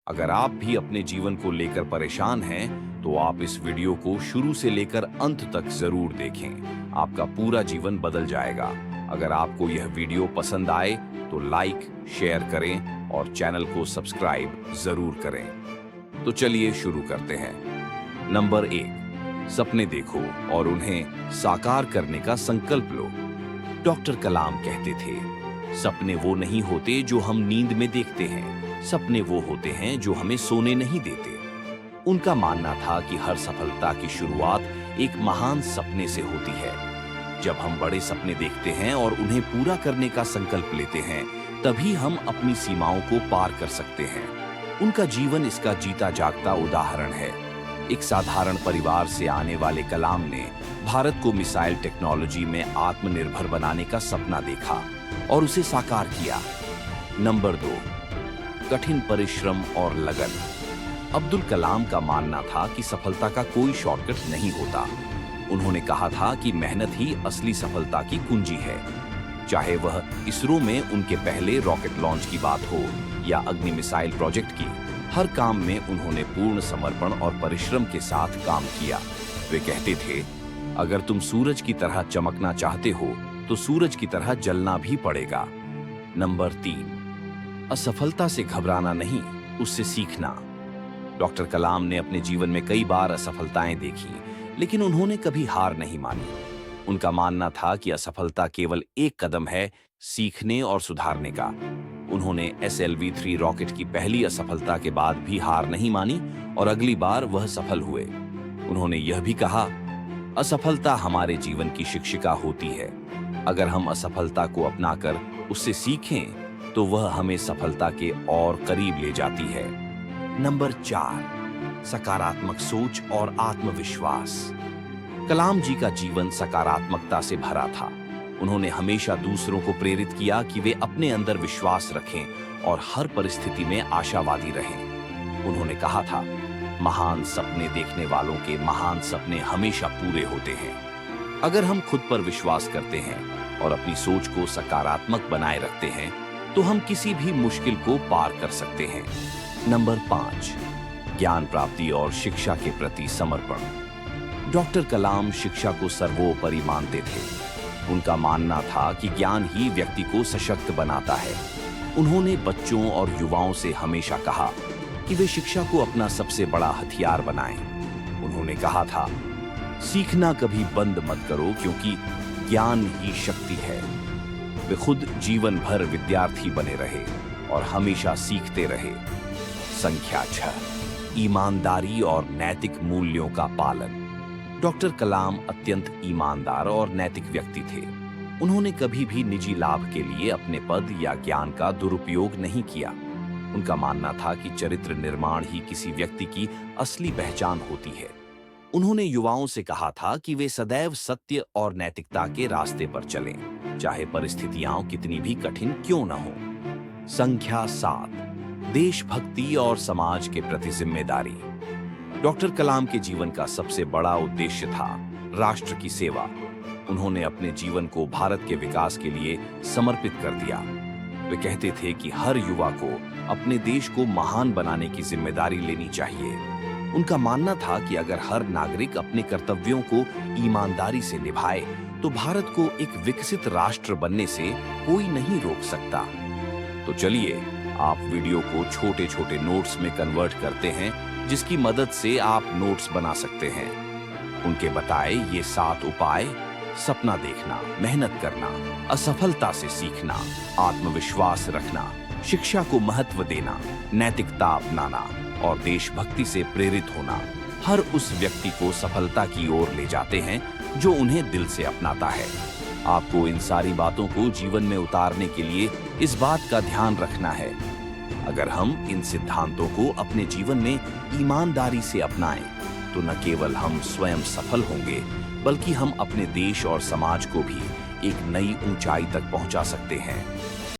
अगर आप भी अपने जीवन को लेकर परेशान हैं, तो आप इस वीडियो को शुरू से लेकर अंत तक जरूर देखें। आपका पूरा जीवन बदल जाएगा। अगर आपको यह वीडियो पसंद आए तो लाइक, शेयर करें और चैनल को सब्सक्राइब जरूर करें। तो चलिए शुरू करते हैं। नंबर 1, सपने देखो और उन्हें साकार करने का संकल्प लो। डॉक्टर कलाम कहते थे, सपने वो नहीं होते जो हम नींद में देखते हैं, सपने वो होते हैं जो हमें सोने नहीं देते। उनका मानना था कि हर सफलता की शुरुआत एक महान सपने से होती है। जब हम बड़े सपने देखते हैं और उन्हें पूरा करने का संकल्प लेते हैं, तभी हम अपनी सीमाओं को पार कर सकते हैं। उनका जीवन इसका जीता जागता उदाहरण है। एक साधारण परिवार से आने वाले कलाम ने भारत को मिसाइल टेक्नोलॉजी में आत्मनिर्भर बनाने का सपना देखा और उसे साकार किया। नंबर 2, कठिन परिश्रम और लगन। अब्दुल कलाम का मानना था कि सफलता का कोई शॉर्टकट नहीं होता। उन्होंने कहा था कि मेहनत ही असली सफलता की कुंजी है। चाहे वह इसरो में उनके पहले रॉकेट लॉन्च की बात हो या अग्नि मिसाइल प्रोजेक्ट की, हर काम में उन्होंने पूर्ण समर्पण और परिश्रम के साथ काम किया। वे कहते थे, अगर तुम सूरज की तरह चमकना चाहते हो तो सूरज की तरह जलना भी पड़ेगा। नंबर 3, असफलता से घबराना नहीं, उससे सीखना। डॉक्टर कलाम ने अपने जीवन में कई बार असफलताएं देखी, लेकिन उन्होंने कभी हार नहीं मानी। उनका मानना था कि असफलता केवल एक कदम है सीखने और सुधारने का। उन्होंने SLV-3 रॉकेट की पहली असफलता के बाद भी हार नहीं मानी और अगली बार वह सफल हुए। उन्होंने यह भी कहा, असफलता हमारे जीवन की शिक्षिका होती है। अगर हम असफलता को अपनाकर उससे सीखें, तो वह हमें सफलता के और करीब ले जाती है। नंबर 4, सकारात्मक सोच और आत्मविश्वास। कलाम जी का जीवन सकारात्मकता से भरा था। उन्होंने हमेशा दूसरों को प्रेरित किया कि वे अपने अंदर विश्वास रखें और हर परिस्थिति में आशावादी रहें। उन्होंने कहा था, महान सपने देखने वालों के महान सपने हमेशा पूरे होते हैं। अगर हम खुद पर विश्वास करते हैं और अपनी सोच को सकारात्मक बनाए रखते हैं, तो हम किसी भी मुश्किल को पार कर सकते हैं। नंबर 5, ज्ञान प्राप्ति और शिक्षा के प्रति समर्पण। डॉक्टर कलाम शिक्षा को सर्वोपरि मानते थे। उनका मानना था कि ज्ञान ही व्यक्ति को सशक्त बनाता है। उन्होंने बच्चों और युवाओं से हमेशा कहा कि वे शिक्षा को अपना सबसे बड़ा हथियार बनाएं। उन्होंने कहा था, सीखना कभी बंद मत करो, क्योंकि ज्ञान ही शक्ति है। वे खुद जीवन भर विद्यार्थी बने रहे और हमेशा सीखते रहे। संख्या 6, ईमानदारी और नैतिक मूल्यों का पालन। डॉक्टर कलाम अत्यंत ईमानदार और नैतिक व्यक्ति थे। उन्होंने कभी भी निजी लाभ के लिए अपने पद या ज्ञान का दुरुपयोग नहीं किया। उनका मानना था कि चरित्र निर्माण ही किसी व्यक्ति की असली पहचान होती है। उन्होंने युवाओं से कहा था कि वे सदैव सत्य और नैतिकता के रास्ते पर चलें, चाहे परिस्थितियां कितनी भी कठिन क्यों न हो। संख्या 7, देशभक्ति और समाज के प्रति जिम्मेदारी। डॉक्टर कलाम के जीवन का सबसे बड़ा उद्देश्य था राष्ट्र की सेवा। उन्होंने अपने जीवन को भारत के विकास के लिए समर्पित कर दिया। वे कहते थे कि हर युवा को अपने देश को महान बनाने की जिम्मेदारी लेनी चाहिए। उनका मानना था कि अगर हर नागरिक अपने कर्तव्यों को ईमानदारी से निभाए, तो भारत को एक विकसित राष्ट्र बनने से कोई नहीं रोक सकता। तो चलिए, आप वीडियो को छोटे छोटे नोट्स में कन्वर्ट करते हैं, जिसकी मदद से आप नोट्स बना सकते हैं। उनके बताए ये 7 उपाय: सपना देखना, मेहनत करना, असफलता से सीखना, आत्मविश्वास रखना, शिक्षा को महत्व देना, नैतिकता अपनाना और देशभक्ति से प्रेरित होना, हर उस व्यक्ति को सफलता की ओर ले जाते हैं जो उन्हें दिल से अपनाता है। आपको इन सारी बातों को जीवन में उतारने के लिए इस बात का ध्यान रखना है। अगर हम इन सिद्धांतों को अपने जीवन में ईमानदारी से अपनाएं, तो न केवल हम स्वयं सफल होंगे, बल्कि हम अपने देश और समाज को भी एक नई ऊंचाई तक पहुंचा सकते हैं।